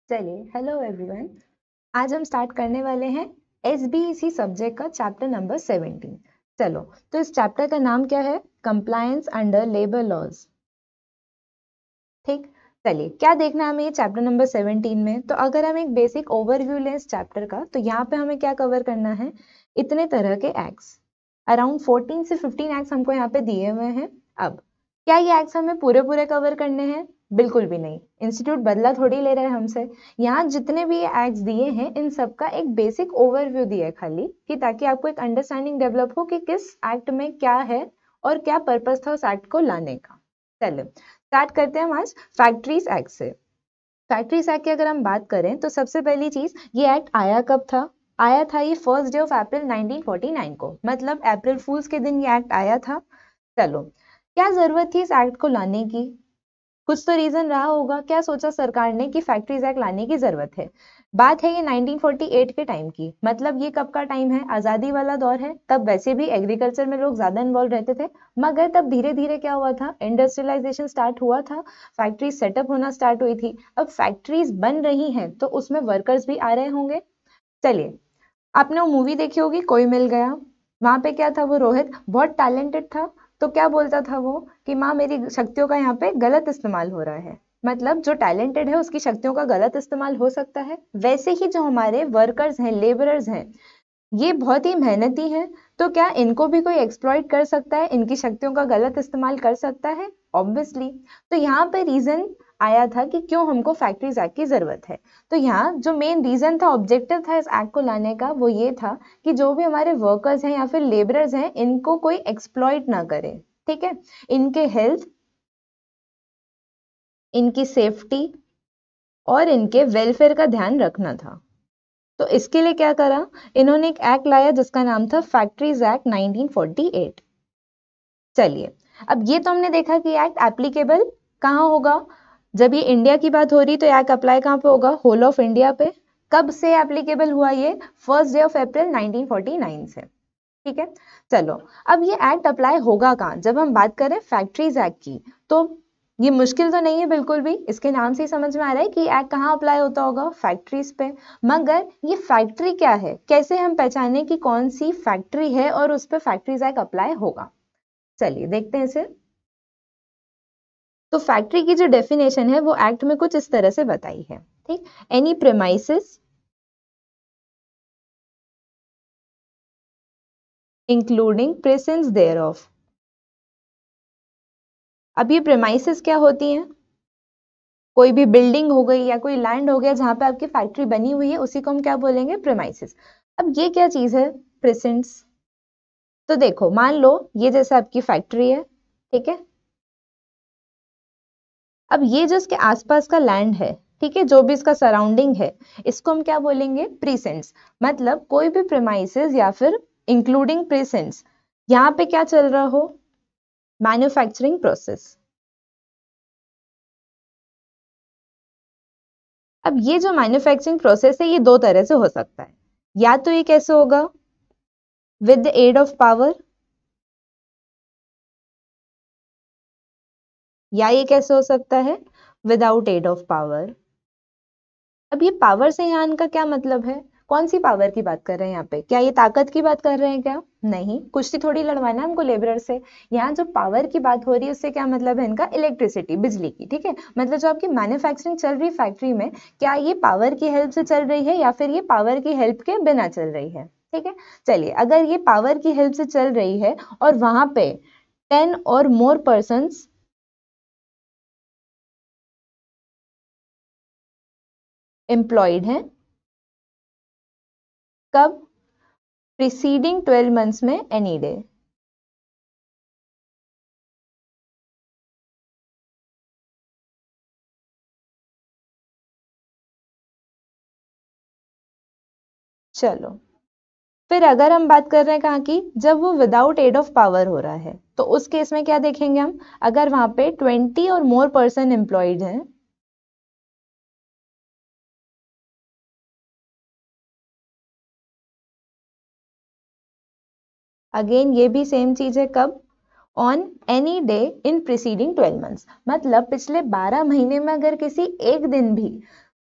चलिए, hello everyone. आज हम स्टार्ट करने वाले हैं एसबीईसी सब्जेक्ट का चैप्टर नंबर 17। चलो, तो इस चैप्टर का नाम क्या है? Compliance under labour laws. ठीक, चलिए, क्या देखना है हमें ये चैप्टर नंबर 17 में? तो अगर हम एक बेसिक ओवरव्यू लें इस चैप्टर का, तो यहाँ पे हमें क्या कवर करना है? इतने तरह के एक्ट्स, अराउंड 14 से 15 एक्ट्स हमको यहाँ पे दिए हुए हैं। अब क्या ये एक्ट्स हमें पूरे पूरे कवर करने हैं? बिल्कुल भी नहीं। इंस्टीट्यूट बदला थोड़ी ले रहे हैं हमसे। यहाँ जितने भी ये एक्ट्स दिए हैं, इन सब का एक बेसिक ओवरव्यू दिया है खाली, कि ताकि आपको एक अंडरस्टैंडिंग डेवलप हो कि किस एक्ट में क्या है और क्या पर्पस था उस एक्ट को लाने का। चलिए, स्टार्ट करते हैं हम आज फैक्ट्रीज एक्ट से। फैक्ट्रीज एक्ट की अगर हम बात करें, तो सबसे पहली चीज, ये एक्ट आया कब था? आया था ये 1 डे ऑफ अप्रैल 1949 को, मतलब अप्रैल फूल्स के दिन ये एक्ट आया था। चलो, क्या जरूरत थी इस एक्ट को लाने की? कुछ तो रीजन रहा होगा। क्या सोचा सरकार ने कि फैक्ट्रीज एक्ट लाने की जरूरत है? बात है ये 1948 के टाइम की, मतलब ये कब का टाइम है? आजादी वाला दौर है। तब वैसे भी एग्रीकल्चर में लोग ज्यादा इन्वॉल्व रहते थे, मगर तब धीरे धीरे क्या हुआ था? इंडस्ट्रियलाइजेशन स्टार्ट हुआ था, फैक्ट्री सेटअप होना स्टार्ट हुई थी। अब फैक्ट्रीज बन रही हैं, तो उसमें वर्कर्स भी आ रहे होंगे। चलिए, आपने वो मूवी देखी होगी, कोई मिल गया। वहां पे क्या था? वो रोहित बहुत टैलेंटेड था, तो क्या बोलता था वो कि माँ, मेरी शक्तियों का यहाँ पे गलत इस्तेमाल हो रहा है। मतलब जो टैलेंटेड है उसकी शक्तियों का गलत इस्तेमाल हो सकता है। वैसे ही जो हमारे वर्कर्स हैं, लेबरर्स हैं, ये बहुत ही मेहनती हैं, तो क्या इनको भी कोई एक्सप्लॉइट कर सकता है? इनकी शक्तियों का गलत इस्तेमाल कर सकता है? ऑब्वियसली। तो यहाँ पे रीजन आया था कि क्यों हमको फैक्ट्रीज एक्ट की जरूरत है। तो यहाँ जो मेन रीजन था, ऑब्जेक्टिव था इस एक्ट को लाने का, वो ये था कि जो भी हमारे वर्कर्स हैं या फिर लेबरर्स हैं, इनको कोई एक्सप्लॉइट ना करे। ठीक है, इनके हेल्थ, इनकी सेफ्टी और इनके वेलफेयर का ध्यान रखना था। तो इसके लिए क्या करा? इन्होंने एक एक्ट लाया जिसका नाम था फैक्ट्रीज एक्ट 1948। चलिए, अब ये तो हमने देखा कि एक्ट एप्लीकेबल कहाँ होगा। जब ये इंडिया की बात हो रही, तो एक्ट अप्लाई कहाँ पे होगा? होल ऑफ इंडिया पे। कब से एप्लीकेबल हुआ ये? 1 डे ऑफ अप्रैल 1949 से। ठीक है, चलो, अब ये एक्ट अप्लाई होगा कहाँ? जब हम बात करें फैक्ट्रीज एक्ट की, तो ये मुश्किल तो नहीं है बिल्कुल भी। इसके नाम से ही समझ में आ रहा है कि एक्ट कहाँ अप्लाई होता होगा? फैक्ट्रीज पे। मगर ये फैक्ट्री क्या है? कैसे हम पहचाने कि कौन सी फैक्ट्री है और उस पर फैक्ट्रीज एक्ट अप्लाई होगा? चलिए देखते हैं इसे। तो फैक्ट्री की जो डेफिनेशन है वो एक्ट में कुछ इस तरह से बताई है। ठीक, any premises including presence thereof. अब ये प्रेमाइसेस क्या होती हैं? कोई भी बिल्डिंग हो गई या कोई लैंड हो गया जहां पे आपकी फैक्ट्री बनी हुई है, उसी को हम क्या बोलेंगे? प्रेमाइसेस। अब ये क्या चीज है? प्रेजेंस। तो देखो, मान लो ये जैसे आपकी फैक्ट्री है, ठीक है। अब ये जो इसके आसपास का लैंड है, ठीक है, जो भी इसका सराउंडिंग है, इसको हम क्या बोलेंगे? प्रीसेंट्स। मतलब कोई भी प्रेमाइसेस या फिर इंक्लूडिंग प्रीसेंट्स, यहाँ पे क्या चल रहा हो? Manufacturing process. अब ये जो मैन्युफैक्चरिंग प्रोसेस है, ये दो तरह से हो सकता है। या तो ये कैसे होगा? With the aid of power. या ये कैसे हो सकता है? Without aid of power. अब ये पावर से यहाँ इनका क्या मतलब है? कौन सी पावर की बात कर रहे हैं यहाँ पे? क्या ये ताकत की बात कर रहे हैं क्या? नहीं, कुश्ती थोड़ी लड़वाना है हमको लेबरर से। यहाँ जो पावर की बात हो रही है, उससे क्या मतलब है इनका? इलेक्ट्रिसिटी, बिजली की। ठीक है, मतलब जो आपकी मैन्युफैक्चरिंग चल रही फैक्ट्री में, क्या ये पावर की हेल्प से चल रही है या फिर ये पावर की हेल्प के बिना चल रही है? ठीक है, चलिए, अगर ये पावर की हेल्प से चल रही है और वहां पे 10 और मोर पर्सन एम्प्लॉयड हैं, कब? प्रीसीडिंग 12 मंथ्स में, एनी डे। चलो, फिर अगर हम बात कर रहे हैं कहाँ की? जब वो विदाउट एड ऑफ पावर हो रहा है, तो उस केस में क्या देखेंगे हम? अगर वहां पे 20 और मोर पर्सन एम्प्लॉयड हैं, अगेन ये भी सेम चीज है, कब? On any day in preceding 12 months. मतलब पिछले 12 महीने में अगर किसी एक दिन भी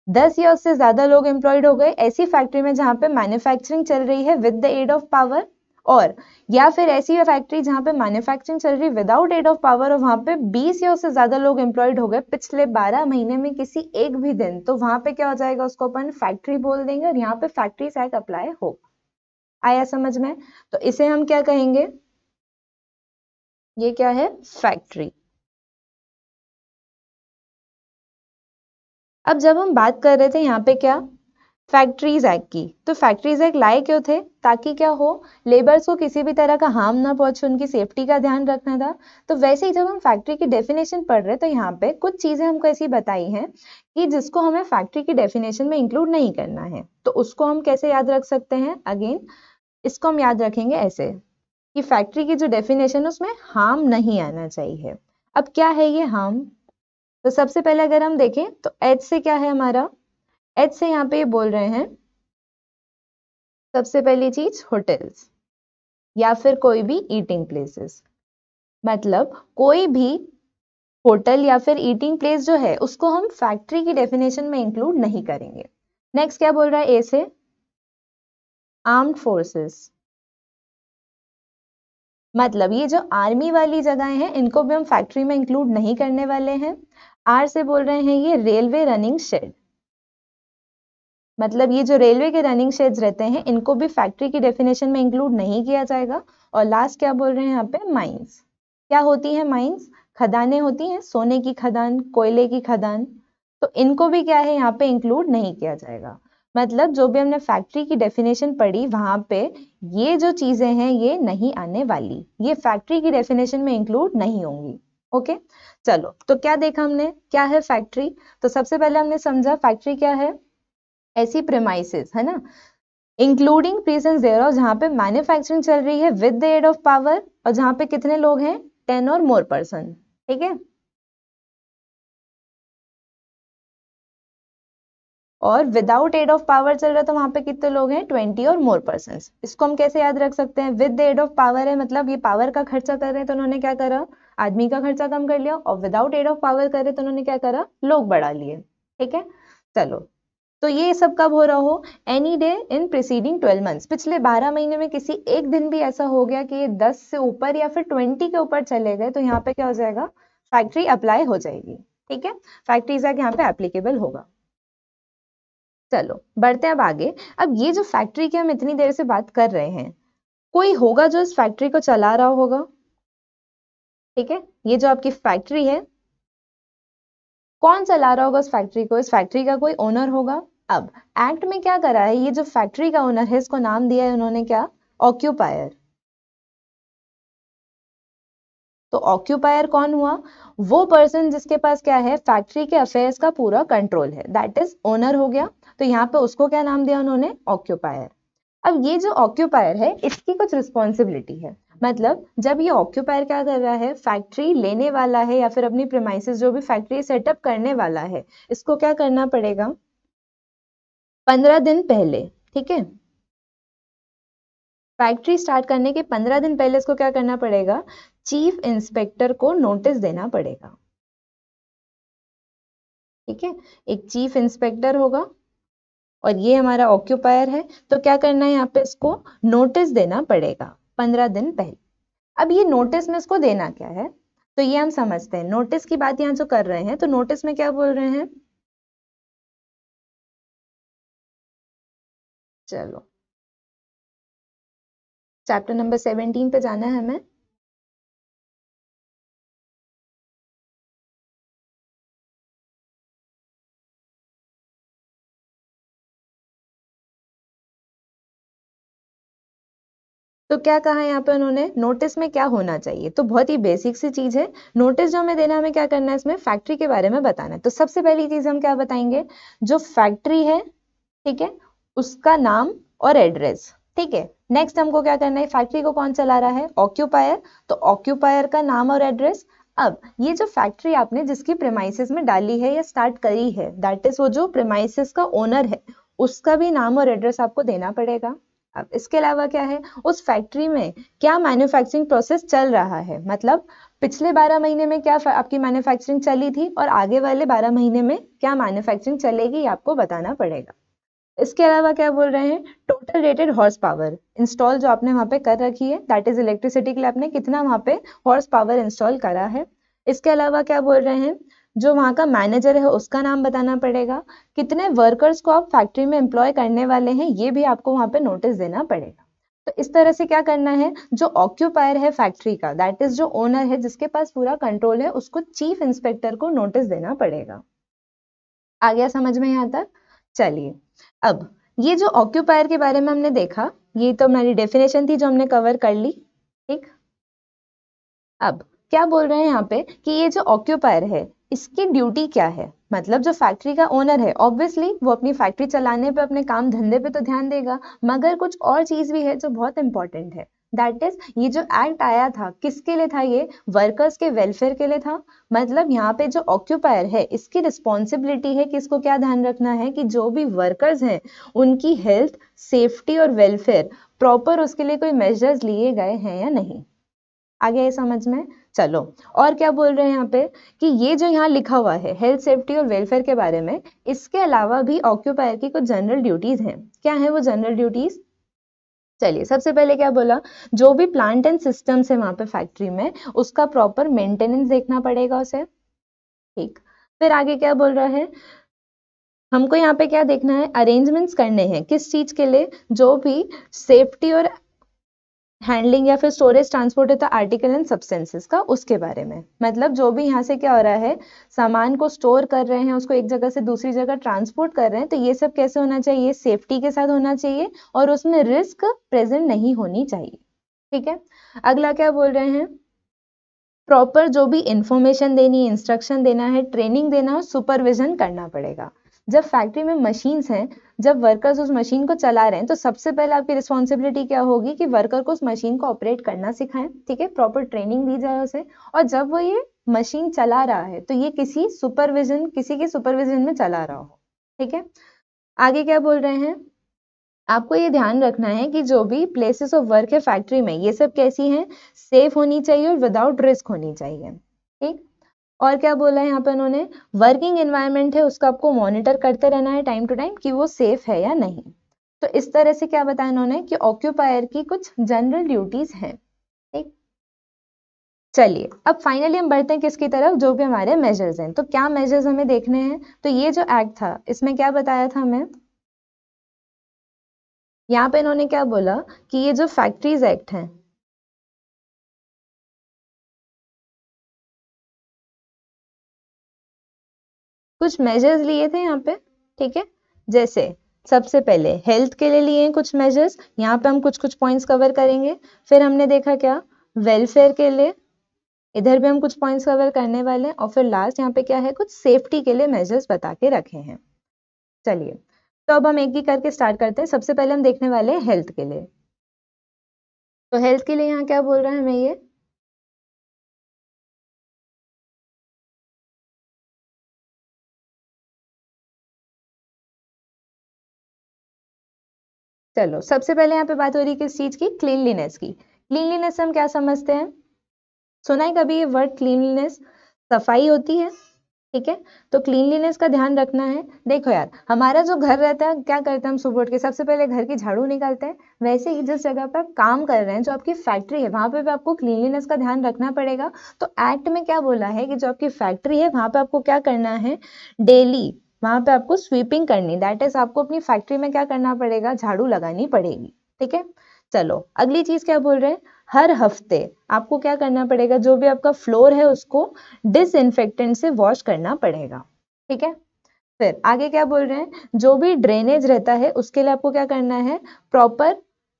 10 या उससे ज्यादा लोग एम्प्लॉयड हो गए ऐसी फैक्ट्री में जहां पे मैन्युफैक्चरिंग चल रही है with the aid of power, और या फिर ऐसी फैक्ट्री जहां पे मैन्युफैक्चरिंग चल रही है विदाउट एड ऑफ पावर और वहां पे 20 या उससे ज्यादा लोग एम्प्लॉयड हो गए पिछले 12 महीने में किसी एक भी दिन, तो वहां पे क्या हो जाएगा, उसको अपन फैक्ट्री बोल देंगे और यहाँ पे फैक्ट्रीज एक्ट अप्लाई हो। आया समझ में? तो इसे हम क्या कहेंगे, ये क्या है, फैक्ट्री। अब जब हम बात कर रहे थे यहाँ पे क्या, फैक्ट्रीज एक्ट की, तो फैक्ट्रीज एक्ट लाए क्यों थे, ताकि क्या हो, लेबर्स को किसी भी तरह का हार्म ना पहुंचे, उनकी सेफ्टी का ध्यान रखना था। तो वैसे ही जब हम फैक्ट्री की डेफिनेशन पढ़ रहे, तो यहाँ पे कुछ चीजें हमको ऐसी बताई हैं कि जिसको हमें फैक्ट्री की डेफिनेशन में इंक्लूड नहीं करना है। तो उसको हम कैसे याद रख सकते हैं, अगेन इसको हम याद रखेंगे ऐसे कि फैक्ट्री की जो डेफिनेशन है उसमें हार्म नहीं आना चाहिए। अब क्या है ये हार्म, तो सबसे पहले अगर हम देखें तो एच से क्या है हमारा, एच से यहाँ पे ये बोल रहे हैं सबसे पहली चीज होटल्स या फिर कोई भी ईटिंग प्लेसेस, मतलब कोई भी होटल या फिर ईटिंग प्लेस जो है उसको हम फैक्ट्री की डेफिनेशन में इंक्लूड नहीं करेंगे। नेक्स्ट क्या बोल रहा है, ए से आर्म्ड फोर्सेस, मतलब ये जो आर्मी वाली जगहें हैं इनको भी हम फैक्ट्री में इंक्लूड नहीं करने वाले हैं। आर से बोल रहे हैं ये रेलवे रनिंग शेड, मतलब ये जो रेलवे के रनिंग शेड्स रहते हैं इनको भी फैक्ट्री की डेफिनेशन में इंक्लूड नहीं किया जाएगा। और लास्ट क्या बोल रहे हैं यहाँ पे, माइंस। क्या होती है माइंस, खदानें होती हैं, सोने की खदान, कोयले की खदान, तो इनको भी क्या है यहाँ पे इंक्लूड नहीं किया जाएगा। मतलब जो भी हमने फैक्ट्री की डेफिनेशन पढ़ी वहां पे ये जो चीजें हैं ये नहीं आने वाली, ये फैक्ट्री की डेफिनेशन में इंक्लूड नहीं होंगी। ओके चलो, तो क्या देखा हमने, क्या है फैक्ट्री, तो सबसे पहले हमने समझा फैक्ट्री क्या है, ऐसी प्रेमाइसेस है ना, इंक्लूडिंग प्रेजेंस देयरऑफ, जहां पे मैन्युफैक्चरिंग चल रही है with the aid of power, और जहां पे कितने लोग हैं, 10 और मोर पर्सन, ठीक है। और विदाउट एड ऑफ पावर चल रहा है तो वहां पे कितने लोग हैं, 20 और मोर पर्सन। इसको हम कैसे याद रख सकते हैं, with the aid of power है मतलब ये पावर का खर्चा कर रहे हैं तो उन्होंने क्या करा, आदमी का खर्चा कम कर लिया, और विदाउट एड ऑफ पावर कर रहे तो उन्होंने क्या करा, लोग बढ़ा लिए, ठीक है। चलो, तो ये सब कब हो रहा हो, any day in preceding 12 months, पिछले 12 महीने में किसी एक दिन भी ऐसा हो गया कि ये 10 से ऊपर या फिर 20 के ऊपर चले गए तो यहाँ पे क्या हो जाएगा, फैक्ट्री अप्लाई हो जाएगी, ठीक है। फैक्ट्रीज एक्ट यहाँ पे एप्लीकेबल होगा। चलो बढ़ते हैं अब आगे। अब ये जो फैक्ट्री की हम इतनी देर से बात कर रहे हैं, कोई होगा जो इस फैक्ट्री को चला रहा होगा, ठीक है। ये जो आपकी फैक्ट्री है, कौन चला रहा होगा उस फैक्ट्री को, इस फैक्ट्री का कोई ओनर होगा। अब एक्ट में क्या करा है, ये जो फैक्ट्री का ओनर है इसको नाम दिया है उन्होंने क्या, ऑक्यूपायर। तो ऑक्यूपायर कौन हुआ, वो पर्सन जिसके पास क्या है, फैक्ट्री के अफेयर्स का पूरा कंट्रोल है, दैट इज ओनर हो गया। तो यहाँ पे उसको क्या नाम दिया उन्होंने, ऑक्यूपायर। अब ये जो ऑक्यूपायर है इसकी कुछ रिस्पॉन्सिबिलिटी है, मतलब जब ये ऑक्यूपायर क्या कर रहा है, फैक्ट्री लेने वाला है या फिर अपनी प्रीमाइसेस जो भी फैक्ट्री सेटअप करने वाला है इसको क्या करना पड़ेगा, 15 दिन पहले, ठीक है, फैक्ट्री स्टार्ट करने के 15 दिन पहले इसको क्या करना पड़ेगा, चीफ इंस्पेक्टर को नोटिस देना पड़ेगा, ठीक है। एक चीफ इंस्पेक्टर होगा और ये हमारा ऑक्यूपायर है, तो क्या करना है यहाँ पे, इसको नोटिस देना पड़ेगा 15 दिन पहले। अब ये नोटिस में इसको देना क्या है, तो ये हम समझते हैं, नोटिस की बात यहाँ जो कर रहे हैं तो नोटिस में क्या बोल रहे हैं, चलो चैप्टर नंबर 17 पे जाना है हमें। तो क्या कहा यहाँ पे उन्होंने, नोटिस में क्या होना चाहिए, तो बहुत ही बेसिक सी चीज है, नोटिस जो हमें देना, हमें क्या करना है, इसमें फैक्ट्री के बारे में बताना है। तो सबसे पहली चीज हम क्या बताएंगे, जो फैक्ट्री है, ठीक है, उसका नाम और एड्रेस, ठीक है। नेक्स्ट हमको क्या करना है, फैक्ट्री को कौन चला रहा है, ऑक्यूपायर, तो ऑक्यूपायर का नाम और एड्रेस। अब ये जो फैक्ट्री आपने जिसकी प्रेमाइसेस में डाली है या स्टार्ट करी है, दैट इज वो जो प्रेमाइसेस का ओनर है उसका भी नाम और एड्रेस आपको देना पड़ेगा। अब इसके अलावा क्या है, उस फैक्ट्री में क्या मैन्युफैक्चरिंग प्रोसेस चल रहा है, मतलब पिछले 12 महीने में क्या आपकी मैन्युफैक्चरिंग चली थी और आगे वाले 12 महीने में क्या मैन्युफैक्चरिंग चलेगी, आपको बताना पड़ेगा। इसके अलावा क्या बोल रहे हैं, total rated horse power install जो आपने वहां पे कर रखी है, दैट इज इलेक्ट्रिसिटी के लिए आपने कितना वहां पे हॉर्स पावर इंस्टॉल करा है। इसके अलावा क्या बोल रहे हैं, जो वहां का मैनेजर है उसका नाम बताना पड़ेगा, कितने वर्कर्स को आप फैक्ट्री में एम्प्लॉय करने वाले हैं ये भी आपको वहां पे नोटिस देना पड़ेगा। तो इस तरह से क्या करना है, जो ऑक्यूपायर है फैक्ट्री का, दैट इज जो ओनर है जिसके पास पूरा कंट्रोल है, उसको चीफ इंस्पेक्टर को नोटिस देना पड़ेगा। आ गया समझ में यहाँ तक? चलिए, अब ये जो ऑक्यूपायर के बारे में हमने देखा, ये तो हमारी डेफिनेशन थी जो हमने कवर कर ली, ठीक। अब क्या बोल रहे हैं यहाँ पे कि ये जो ऑक्यूपायर है इसकी ड्यूटी क्या है, मतलब जो फैक्ट्री का ओनर है ऑब्वियसली वो अपनी फैक्ट्री चलाने पे, अपने काम धंधे पे तो ध्यान देगा, मगर कुछ और चीज भी है जो बहुत इंपॉर्टेंट है। दैट इज, ये जो एक्ट आया था किसके लिए था, ये वर्कर्स के वेलफेयर के लिए था। मतलब यहाँ पे जो ऑक्यूपायर है इसकी रिस्पॉन्सिबिलिटी है कि इसको क्या ध्यान रखना है कि जो भी वर्कर्स हैं उनकी हेल्थ, सेफ्टी और वेलफेयर प्रॉपर, उसके लिए कोई मेजर्स लिए गए हैं या नहीं। आगे ये समझ में? चलो, और क्या बोल रहे हैं यहाँ पे कि ये जो यहाँ लिखा हुआ है हेल्थ, सेफ्टी और वेलफेयर के बारे में, इसके अलावा भी ऑक्यूपायर की कुछ जनरल ड्यूटीज हैं। क्या है वो जनरल ड्यूटीज? चलिए, सबसे पहले क्या बोला, जो भी प्लांट एंड सिस्टम्स है वहां पे फैक्ट्री में उसका प्रॉपर मेंटेनेंस देखना पड़ेगा उसे, ठीक। फिर आगे क्या बोल रहा है, हमको यहाँ पे क्या देखना है, अरेंजमेंट्स करने हैं किस चीज के लिए, जो भी सेफ्टी और हैंडलिंग या फिर स्टोरेज ट्रांसपोर्ट होता है आर्टिकल एंड सब्सटेंसेस का, उसके बारे में। मतलब जो भी यहाँ से क्या हो रहा है, सामान को स्टोर कर रहे हैं, उसको एक जगह से दूसरी जगह ट्रांसपोर्ट कर रहे हैं, तो ये सब कैसे होना चाहिए, सेफ्टी के साथ होना चाहिए और उसमें रिस्क प्रेजेंट नहीं होनी चाहिए, ठीक है। अगला क्या बोल रहे हैं, प्रॉपर जो भी इंफॉर्मेशन देनी है, इंस्ट्रक्शन देना है, ट्रेनिंग देना है, सुपरविजन करना पड़ेगा। जब फैक्ट्री में मशीन्स हैं, जब वर्कर्स उस मशीन को चला रहे हैं, तो सबसे पहले आपकी रिस्पॉन्सिबिलिटी क्या होगी कि वर्कर को उस मशीन को ऑपरेट करना सिखाएं, ठीक है, प्रॉपर ट्रेनिंग दी जाए उसे। और जब वो ये मशीन चला रहा है तो ये किसी के सुपरविजन में चला रहा हो, ठीक है। आगे क्या बोल रहे हैं, आपको ये ध्यान रखना है कि जो भी प्लेसेस ऑफ वर्क है फैक्ट्री में, ये सब कैसी हैं, सेफ होनी चाहिए और विदाउट रिस्क होनी चाहिए, ठीक। और क्या बोला है यहाँ पे उन्होंने, वर्किंग एनवायरनमेंट है उसका आपको मॉनिटर करते रहना है टाइम टू टाइम कि वो सेफ है या नहीं। तो इस तरह से क्या बताया इन्होंने कि ऑक्यूपायर की कुछ जनरल ड्यूटीज हैं, ठीक। चलिए, अब फाइनली हम बढ़ते हैं किसकी तरफ, जो भी हमारे मेजर्स हैं। तो क्या मेजर्स हमें देखने हैं, तो ये जो एक्ट था इसमें क्या बताया था हमें, यहाँ पे इन्होंने क्या बोला कि ये जो फैक्ट्रीज एक्ट है, कुछ मेजर्स लिए थे यहाँ पे, ठीक है। जैसे सबसे पहले हेल्थ के लिए लिए हैं कुछ मेजर्स, यहाँ पे हम कुछ कुछ पॉइंट्स कवर करेंगे। फिर हमने देखा क्या, वेलफेयर के लिए, इधर भी हम कुछ पॉइंट्स कवर करने वाले हैं। और फिर लास्ट यहाँ पे क्या है, कुछ सेफ्टी के लिए मेजर्स बता के रखे हैं। चलिए, तो अब हम एक ही करके स्टार्ट करते हैं। सबसे पहले हम देखने वाले हैं हेल्थ के लिए। तो हेल्थ के लिए यहाँ क्या बोल रहा है हमें ये, चलो सबसे पहले यहाँ पे बात हो रही है किस चीज की, क्लीनलीनेस की। क्लीनलीनेस हम क्या समझते हैं, सुना है कभी ये वर्ड क्लीनलीनेस, सफाई होती है, ठीक है। तो क्लीनलीनेस का ध्यान रखना है। देखो यार, हमारा जो घर रहता है क्या करते हैं हम, सुबह उठ के सबसे पहले घर की झाड़ू निकालते हैं। वैसे ही जिस जगह पर आप काम कर रहे हैं, जो आपकी फैक्ट्री है, वहां पे भी आपको क्लीनलीनेस का ध्यान रखना पड़ेगा। तो एक्ट में क्या बोला है कि जो आपकी फैक्ट्री है वहां पे आपको क्या करना है, डेली वहां पे आपको स्वीपिंग करनी, दैट इज आपको अपनी फैक्ट्री में क्या करना पड़ेगा, झाड़ू लगानी पड़ेगी, ठीक है। चलो अगली चीज क्या बोल रहे हैं, हर हफ्ते आपको क्या करना पड़ेगा, जो भी आपका फ्लोर है उसको डिसइंफेक्टेंट से वॉश करना पड़ेगा, ठीक है। फिर आगे क्या बोल रहे हैं, जो भी ड्रेनेज रहता है उसके लिए आपको क्या करना है, प्रॉपर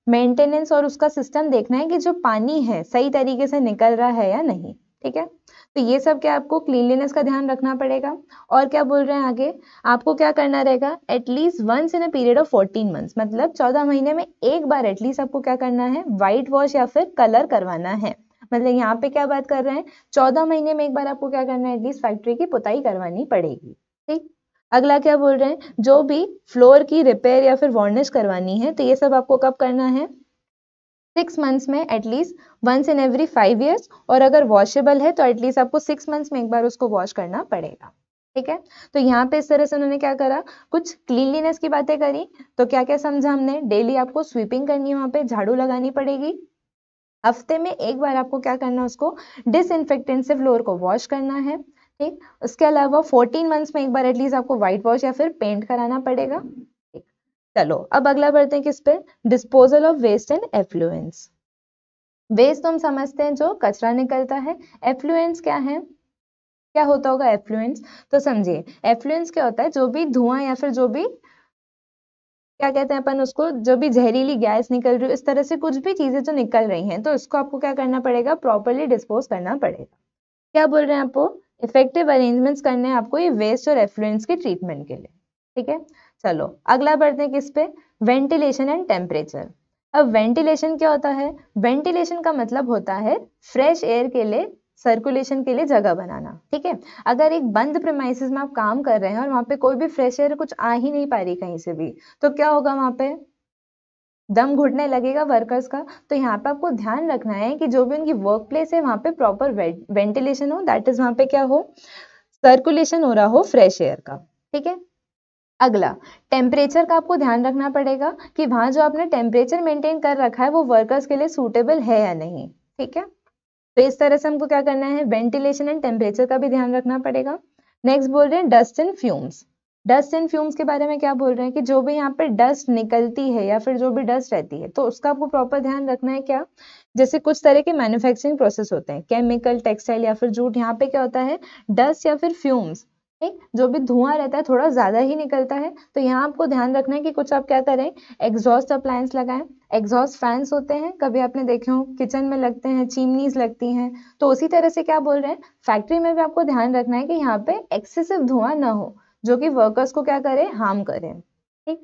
मेंटेनेंस और उसका सिस्टम देखना है कि जो पानी है सही तरीके से निकल रहा है या नहीं, ठीक है। तो ये सब क्या आपको क्लीनलीनेस का ध्यान रखना पड़ेगा। और क्या बोल रहे हैं आगे, आपको क्या करना रहेगा, at least once in a period of 14 months, मतलब 14 महीने में एक बार एटलीस्ट आपको क्या करना है, व्हाइट वॉश या फिर कलर करवाना है। मतलब यहाँ पे क्या बात कर रहे हैं, 14 महीने में एक बार आपको क्या करना है, एटलीस्ट फैक्ट्री की पुताई करवानी पड़ेगी, ठीक। अगला क्या बोल रहे हैं, जो भी फ्लोर की रिपेयर या फिर वार्निश करवानी है, तो ये सब आपको कब करना है, 6 मंथ्स में at least once in every 5 years, और अगर वॉशेबल है तो एटलीस्ट आपको 6 मंथ्स में एक बार उसको वॉश करना पड़ेगा। ठीक है, तो यहाँ पे इस तरह से उन्होंने क्या करा, कुछ क्लीनलीनेस की बातें करी। तो क्या क्या समझा हमने, डेली आपको स्वीपिंग करनी है, वहां पे झाड़ू लगानी पड़ेगी, हफ्ते में एक बार आपको क्या करना है, उसको डिसइंफेक्टेंट से फ्लोर को वॉश करना है। ठीक, उसके अलावा 14 मंथ्स में एक बार एटलीस्ट आपको व्हाइट वॉश या फिर पेंट कराना पड़ेगा। ठीक, चलो अब अगला बढ़ते हैं किस पे, disposal of waste and effluence. Waste तो हम समझते हैं जो कचरा निकलता है, एफ्लुएंस क्या है, क्या होता होगा एफ्लुएंस, तो समझिए एफ्लुएंस क्या होता है, जो भी धुआं या फिर जो भी क्या कहते हैं अपन उसको, जो भी जहरीली गैस निकल रही है, इस तरह से कुछ भी चीजें जो निकल रही हैं, तो इसको आपको क्या करना पड़ेगा, प्रॉपरली डिस्पोज करना पड़ेगा। क्या बोल रहे हैं आपको, इफेक्टिव अरेंजमेंट्स करने हैं आपको ये वेस्ट और एफ्लुएंस के ट्रीटमेंट के लिए। ठीक है, चलो अगला बढ़ते हैं किस पे, वेंटिलेशन एंड टेम्परेचर। अब वेंटिलेशन क्या होता है, वेंटिलेशन का मतलब होता है फ्रेश एयर के लिए, सर्कुलेशन के लिए जगह बनाना। ठीक है, अगर एक बंद प्रेमाइसिस में आप काम कर रहे हैं और वहां पे कोई भी फ्रेश एयर कुछ आ ही नहीं पा रही कहीं से भी, तो क्या होगा, वहां पे दम घुटने लगेगा वर्कर्स का। तो यहाँ पे आपको ध्यान रखना है कि जो भी उनकी वर्क प्लेस है वहां पे प्रॉपर वेंटिलेशन हो, दैट इज वहां पे क्या हो, सर्कुलेशन हो रहा हो फ्रेश एयर का। ठीक है, अगला टेम्परेचर का आपको ध्यान रखना पड़ेगा कि वहां जो आपने टेम्परेचर मेंटेन कर रखा है वो वर्कर्स के लिए सूटेबल है या नहीं। ठीक है, तो इस तरह से हमको क्या करना है, वेंटिलेशन एंड टेम्परेचर का भी ध्यान रखना पड़ेगा। नेक्स्ट बोल रहे हैं dust and fumes. Dust and fumes के बारे में क्या बोल रहे हैं कि जो भी यहाँ पे डस्ट निकलती है या फिर जो भी डस्ट रहती है, तो उसका आपको प्रॉपर ध्यान रखना है। क्या, जैसे कुछ तरह के मैन्युफैक्चरिंग प्रोसेस होते हैं, केमिकल, टेक्सटाइल या फिर जूट, यहाँ पे क्या होता है, डस्ट या फिर फ्यूम्स, ठीक, जो भी धुआं रहता है थोड़ा ज्यादा ही निकलता है। तो यहाँ आपको ध्यान रखना है कि कुछ आप क्या करें, एग्जॉस्ट अप्लायंस लगाएं। एग्जॉस्ट फैंस होते हैं, कभी आपने देखे हो किचन में लगते हैं, चिमनीज लगती हैं। तो उसी तरह से क्या बोल रहे हैं, फैक्ट्री में भी आपको ध्यान रखना है कि यहाँ पे एक्सेसिव धुआं ना हो जो कि वर्कर्स को क्या करे, हार्म करे। ठीक,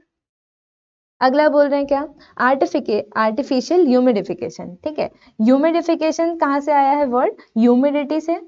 अगला बोल रहे हैं क्या, आर्टिफिशियल ह्यूमिडिफिकेशन। ठीक है, ह्यूमिडिफिकेशन कहाँ से आया है वर्ड, ह्यूमिडिटी से।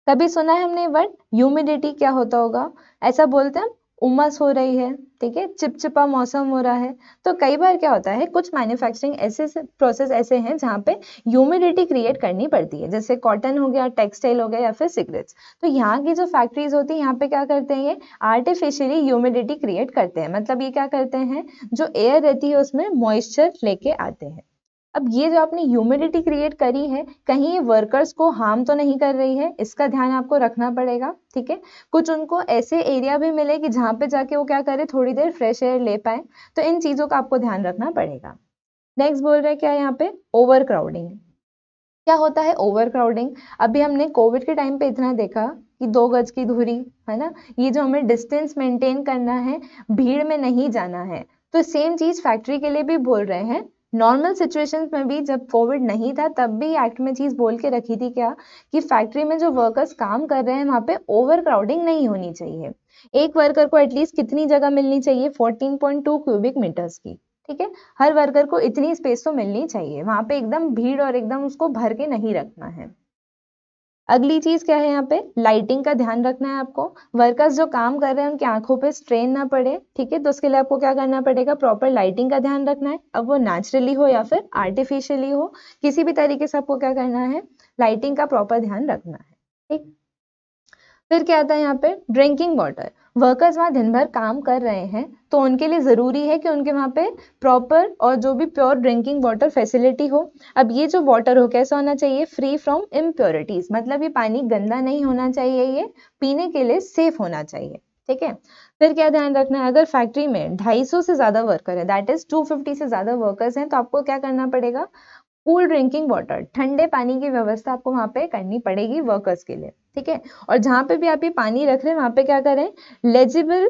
कभी सुना है हमने वर्ड ह्यूमिडिटी, क्या होता होगा, ऐसा बोलते हैं हम, उमस हो रही है, ठीक है, चिपचिपा मौसम हो रहा है। तो कई बार क्या होता है, कुछ मैन्युफैक्चरिंग ऐसे प्रोसेस ऐसे हैं जहाँ पे ह्यूमिडिटी क्रिएट करनी पड़ती है, जैसे कॉटन हो गया, टेक्सटाइल हो गया या फिर सिगरेट्स। तो यहाँ की जो फैक्ट्रीज होती है, यहाँ पे क्या करते हैं, ये आर्टिफिशियली ह्यूमिडिटी क्रिएट करते हैं। मतलब ये क्या करते हैं, जो एयर रहती है उसमें मॉइस्चर लेके आते हैं। अब ये जो आपने ह्यूमिडिटी क्रिएट करी है, कहीं ये वर्कर्स को हार्म तो नहीं कर रही है, इसका ध्यान आपको रखना पड़ेगा। ठीक है, कुछ उनको ऐसे एरिया भी मिले कि जहाँ पे जाके वो क्या करे, थोड़ी देर फ्रेश एयर ले पाए। तो इन चीजों का आपको ध्यान रखना पड़ेगा। नेक्स्ट बोल रहे हैं क्या यहाँ पे, ओवर क्राउडिंग। क्या होता है ओवर क्राउडिंग, अभी हमने कोविड के टाइम पे इतना देखा कि 2 गज की दूरी, है ना, ये जो हमें डिस्टेंस मेंटेन करना है, भीड़ में नहीं जाना है। तो सेम चीज फैक्ट्री के लिए भी बोल रहे हैं। नॉर्मल सिचुएशंस में भी, जब कोविड नहीं था तब भी एक्ट में चीज बोल के रखी थी क्या, कि फैक्ट्री में जो वर्कर्स काम कर रहे हैं वहां पे ओवर क्राउडिंग नहीं होनी चाहिए। एक वर्कर को एटलीस्ट कितनी जगह मिलनी चाहिए, 14.2 क्यूबिक मीटर्स की। ठीक है, हर वर्कर को इतनी स्पेस तो मिलनी चाहिए, वहां पे एकदम भीड़ और एकदम उसको भर के नहीं रखना है। अगली चीज क्या है, यहाँ पे लाइटिंग का ध्यान रखना है आपको। वर्कर्स जो काम कर रहे हैं उनकी आंखों पे स्ट्रेन ना पड़े। ठीक है, तो उसके लिए आपको क्या करना पड़ेगा, प्रॉपर लाइटिंग का ध्यान रखना है। अब वो नेचुरली हो या फिर आर्टिफिशियली हो, किसी भी तरीके से आपको क्या करना है, लाइटिंग का प्रॉपर ध्यान रखना है। ठीक, फिर क्या आता है यहाँ पे, ड्रिंकिंग वाटर। वर्कर्स वहां दिन भर काम कर रहे हैं, तो उनके लिए जरूरी है कि उनके वहां पे प्रॉपर और जो भी प्योर ड्रिंकिंग वाटर फैसिलिटी हो। अब ये जो वाटर हो कैसा होना चाहिए, फ्री फ्रॉम इम्प्योरिटीज, मतलब ये पानी गंदा नहीं होना चाहिए, ये पीने के लिए सेफ होना चाहिए। ठीक है, फिर क्या ध्यान रखना है, अगर फैक्ट्री में 250 से ज्यादा वर्कर है, दैट इज 250 से ज्यादा वर्कर्स हैं, तो आपको क्या करना पड़ेगा, कूल ड्रिंकिंग वाटर, ठंडे पानी की व्यवस्था आपको वहां पे करनी पड़ेगी वर्कर्स के लिए। ठीक है, और जहां पे भी आप ये पानी रख रहे हैं वहां पे क्या करें, लेजिबल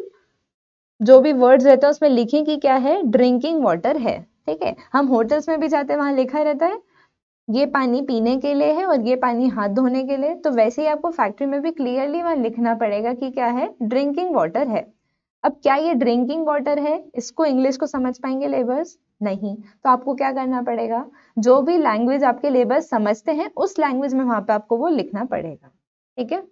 जो भी वर्ड्स रहते हैं उसमें लिखें कि क्या है, ड्रिंकिंग वाटर है। ठीक है, हम होटल्स में भी जाते हैं, वहां लिखा रहता है ये पानी पीने के लिए है और ये पानी हाथ धोने के लिए। तो वैसे ही आपको फैक्ट्री में भी क्लियरली वहां लिखना पड़ेगा कि क्या है, ड्रिंकिंग वाटर है। अब क्या ये ड्रिंकिंग वाटर है, इसको इंग्लिश को समझ पाएंगे लेबर्स, नहीं। तो आपको क्या करना पड़ेगा, जो भी लैंग्वेज आपके लेबर्स समझते हैं उस लैंग्वेज में वहां पे आपको वो लिखना पड़ेगा। ठीक है,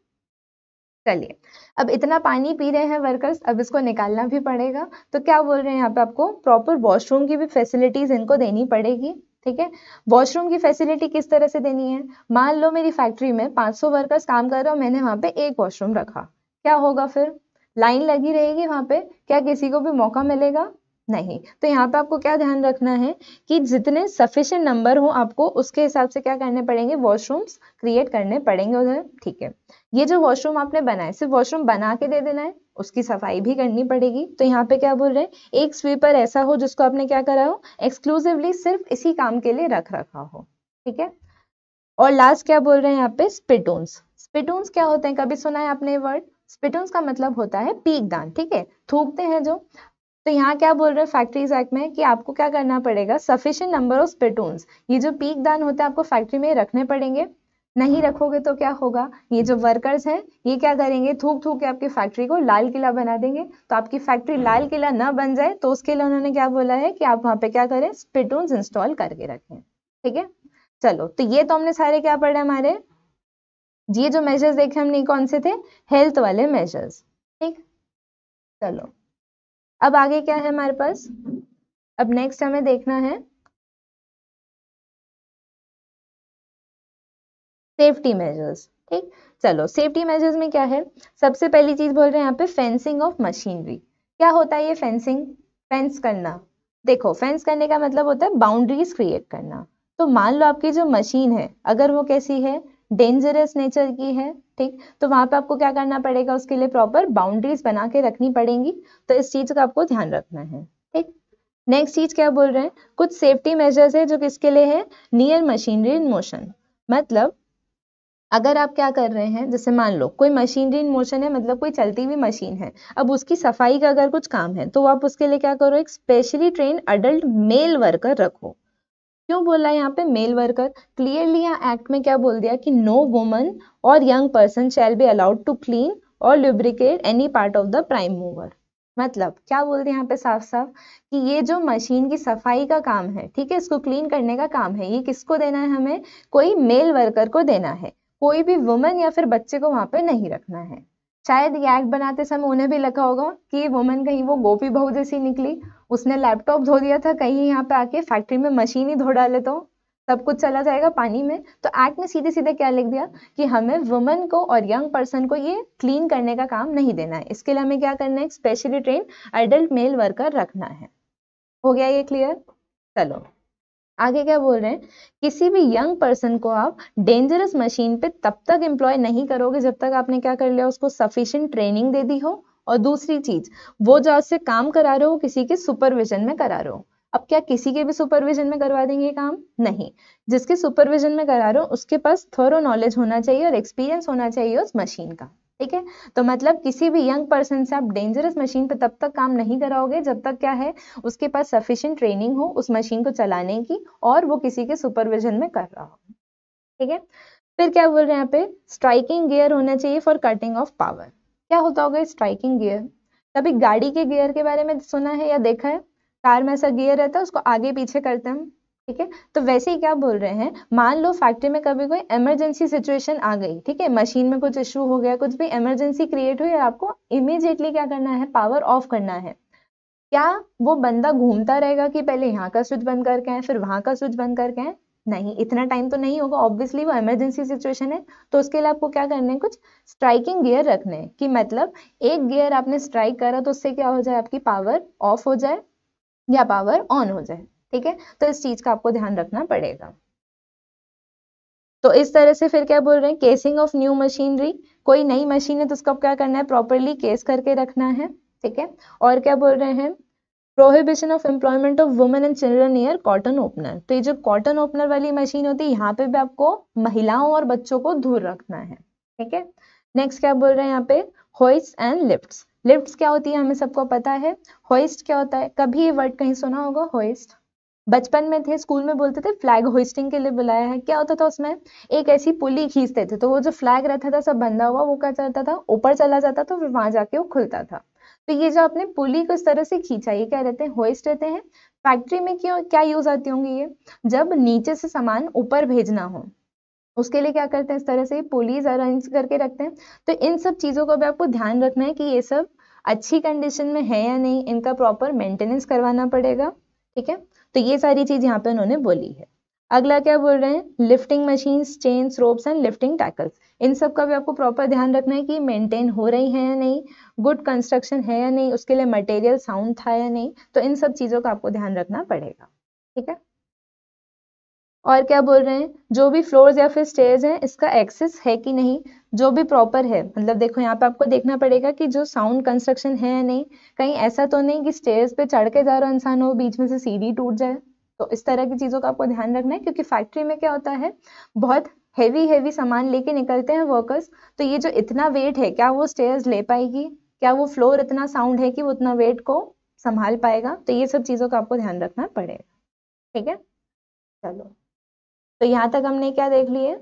चलिए, अब इतना पानी पी रहे हैं वर्कर्स, अब इसको निकालना भी पड़ेगा, तो क्या बोल रहे हैं यहाँ पे आपको प्रॉपर वॉशरूम की भी फैसिलिटीज इनको देनी पड़ेगी। ठीक है, वॉशरूम की फैसिलिटी किस तरह से देनी है? मान लो मेरी फैक्ट्री में 500 वर्कर्स काम कर रहे हो, मैंने वहां पे एक वॉशरूम रखा, क्या होगा फिर? लाइन लगी रहेगी वहां पे, क्या किसी को भी मौका मिलेगा? नहीं। तो यहाँ पे आपको क्या ध्यान रखना है कि जितने सफिशिएंट नंबर हो आपको उसके हिसाब से क्या करने पड़ेंगे, वॉशरूम्स क्रिएट करने पड़ेंगे उधर। ठीक है, ये जो वॉशरूम आपने बनाए सिर्फ वॉशरूम बना के दे देना है, उसकी सफाई भी करनी पड़ेगी। तो यहाँ पे क्या बोल रहे हैं, एक स्वीपर ऐसा हो जिसको आपने क्या करा हो, एक्सक्लूसिवली सिर्फ इसी काम के लिए रख रखा हो। ठीक है, और लास्ट क्या बोल रहे हैं यहाँ पे, स्पिटून्स। स्पिटून्स क्या होते हैं, कभी सुना है आपने वर्ड? स्पिटून्स का मतलब होता है पीक दान। ठीक है, थूकते हैं जो। तो यहाँ क्या बोल रहे हैं फैक्ट्रीज एक्ट में कि आपको क्या करना पड़ेगा, सफिशिएंट नंबर ऑफ स्पिटून्स, ये जो पीक दान होता है आपको फैक्ट्री में रखने पड़ेंगे। नहीं रखोगे तो क्या होगा, ये जो वर्कर्स हैं ये क्या करेंगे, थूक थूक के आपकी फैक्ट्री को लाल किला बना देंगे। तो आपकी फैक्ट्री लाल किला ना बन जाए तो उसके लिए उन्होंने क्या बोला है कि आप वहां पे क्या करें, स्पिटून्स इंस्टॉल करके रखें। ठीक है, चलो, तो ये तो हमने सारे क्या पढ़े हमारे, ये जो मेजर्स देखे हमने कौन से थे, हेल्थ वाले मेजर्स। ठीक, चलो अब आगे क्या है हमारे पास, अब नेक्स्ट हमें देखना है सेफ्टी मेजर्स। ठीक, चलो सेफ्टी मेजर्स में क्या है, सबसे पहली चीज बोल रहे हैं यहाँ पे फेंसिंग ऑफ मशीनरी। क्या होता है ये फेंसिंग? फेंस करना, देखो फेंस करने का मतलब होता है बाउंड्रीज क्रिएट करना। तो मान लो आपकी जो मशीन है अगर वो कैसी है, डेंजरस नेचर की है, ठीक, तो वहां पे आपको क्या करना पड़ेगा, उसके लिए प्रॉपर बाउंड्रीज बना के रखनी पड़ेंगी। तो इस चीज का आपको ध्यान रखना है। ठीक, नेक्स्ट चीज क्या बोल रहे हैं, कुछ सेफ्टी मेजर्स है जो किसके लिए है, नियर मशीनरी इन मोशन। मतलब अगर आप क्या कर रहे हैं, जैसे मान लो कोई मशीनरी इन मोशन है, मतलब कोई चलती हुई मशीन है, अब उसकी सफाई का अगर कुछ काम है तो आप उसके लिए क्या करो, एक specially train adult male worker रखो। क्यों बोला है यहाँ पे मेल वर्कर? क्लियरली यहाँ एक्ट में क्या बोल दिया कि नो वुमन और young person shall be allowed to clean और lubricate any part of the prime mover. मतलब क्या बोल दिया यहाँ पे साफ साफ कि ये जो मशीन की सफाई का काम है, ठीक है, इसको क्लीन करने का काम है, ये किसको देना है, हमें कोई मेल वर्कर को देना है, कोई भी वुमन या फिर बच्चे को वहां पे नहीं रखना है। शायद ये एक्ट बनाते समय उन्हें भी लगा होगा कि वुमन कहीं वो गोपी बहू जैसी निकली, उसने लैपटॉप धो दिया था, कहीं यहाँ पे आके फैक्ट्री में मशीन ही धो डाले तो सब कुछ चला जाएगा पानी में। तो एक्ट में सीधे सीधे क्या लिख दिया कि हमें वुमन को और यंग पर्सन को ये क्लीन करने का काम नहीं देना है, इसके लिए हमें क्या करना है, specially train adult mail worker रखना है। हो गया ये क्लियर? चलो आगे क्या बोल रहे हैं, किसी भी यंग पर्सन को आप डेंजरस मशीन पे तब तक एम्प्लॉय नहीं करोगे जब तक आपने क्या कर लिया, उसको सफिशिएंट ट्रेनिंग दे दी हो। और दूसरी चीज, वो जो आपसे काम करा रहे हो किसी के सुपरविजन में करा रहे हो। अब क्या किसी के भी सुपरविजन में करवा देंगे ये काम? नहीं, जिसके सुपरविजन में करा रहे हो उसके पास थोरो नॉलेज होना चाहिए और एक्सपीरियंस होना चाहिए उस मशीन का। ठीक है, तो मतलब किसी भी यंग पर्सन से आप डेंजरस मशीन पे तब तक काम नहीं कराओगे जब तक क्या है, उसके पास सफिशिएंट ट्रेनिंग हो उस मशीन को चलाने की और वो किसी के सुपरविजन में कर रहा हो। ठीक है, फिर क्या बोल रहे हैं यहाँ पे, स्ट्राइकिंग गियर होना चाहिए फॉर कटिंग ऑफ पावर। क्या होता होगा स्ट्राइकिंग गियर? कभी गाड़ी के गियर के बारे में सुना है या देखा है? कार में ऐसा गियर रहता है, उसको आगे पीछे करते हैं हम। ठीक है, तो वैसे ही क्या बोल रहे हैं, मान लो फैक्ट्री में कभी कोई इमरजेंसी सिचुएशन आ गई, ठीक है, मशीन में कुछ इशू हो गया, कुछ भी इमरजेंसी क्रिएट हुई और आपको इमीडिएटली क्या करना है, पावर ऑफ करना है। क्या वो बंदा घूमता रहेगा कि पहले यहाँ का स्विच बंद करके आए फिर वहां का स्विच बंद करके आए? नहीं, इतना टाइम तो नहीं होगा, ऑब्वियसली वो इमरजेंसी सिचुएशन है। तो उसके लिए आपको क्या करना है, कुछ स्ट्राइकिंग गियर रखने हैं कि मतलब एक गियर आपने स्ट्राइक करा तो उससे क्या हो जाए, आपकी पावर ऑफ हो जाए या पावर ऑन हो जाए। ठीक है, तो इस चीज का आपको ध्यान रखना पड़ेगा। तो इस तरह से फिर क्या बोल रहे हैं, केसिंग ऑफ न्यू मशीनरी, कोई नई मशीन है तो उसको क्या करना है, प्रॉपरली केस करके रखना है। ठीक है, और क्या बोल रहे हैं, prohibition of employment of women and children near cotton opener. तो ये जो कॉटन ओपनर वाली मशीन होती है यहाँ पे भी आपको महिलाओं और बच्चों को दूर रखना है। ठीक है, नेक्स्ट क्या बोल रहे हैं यहाँ पे, होइस्ट एंड लिफ्ट्स। लिफ्ट्स क्या होती है हमें सबको पता है, होइस्ट क्या होता है, कभी ये वर्ड कहीं सुना होगा होइस्ट? बचपन में थे, स्कूल में बोलते थे फ्लैग होइस्टिंग के लिए बुलाया है। क्या होता था उसमें, एक ऐसी पुली खींचते थे तो वो जो फ्लैग रहता था सब बंधा हुआ वो क्या करता था, ऊपर चला जाता था, फिर वहां जाके वो खुलता था। तो ये जो आपने पुली को इस तरह से खींचा, ये क्या रहते हैं, होइस्ट रहते हैं। फैक्ट्री में क्यों क्या यूज आती होंगी ये, जब नीचे से सामान ऊपर भेजना हो, उसके लिए क्या करते हैं, इस तरह से पुलीज अरेंज करके रखते हैं। तो इन सब चीजों का भी आपको ध्यान रखना है कि ये सब अच्छी कंडीशन में है या नहीं, इनका प्रॉपर मेंटेनेंस करवाना पड़ेगा। ठीक है, तो ये सारी चीज यहाँ पे उन्होंने बोली है। अगला क्या बोल रहे हैं, lifting machines, chains, ropes and lifting tackles, इन सब का भी आपको प्रॉपर ध्यान रखना है कि मेंटेन हो रही है या नहीं, गुड कंस्ट्रक्शन है या नहीं, उसके लिए मटेरियल साउंड था या नहीं, तो इन सब चीजों का आपको ध्यान रखना पड़ेगा। ठीक है, और क्या बोल रहे हैं, जो भी फ्लोर्स या फिर स्टेयर्स हैं इसका एक्सेस है कि नहीं, जो भी प्रॉपर है, मतलब देखो यहाँ पे आपको देखना पड़ेगा कि जो साउंड कंस्ट्रक्शन है या नहीं, कहीं ऐसा तो नहीं कि स्टेयर्स पे चढ़ के जा रहा इंसान हो, बीच में से सीढ़ी टूट जाए। तो इस तरह की चीजों का आपको ध्यान रखना है, क्योंकि फैक्ट्री में क्या होता है, बहुत हैवी हैवी सामान लेके निकलते हैं वर्कर्स, तो ये जो इतना वेट है, क्या वो स्टेयर्स ले पाएगी, क्या वो फ्लोर इतना साउंड है कि वो उतना वेट को संभाल पाएगा, तो ये सब चीजों का आपको ध्यान रखना पड़ेगा। ठीक है, चलो, तो यहाँ तक हमने क्या देख लिए,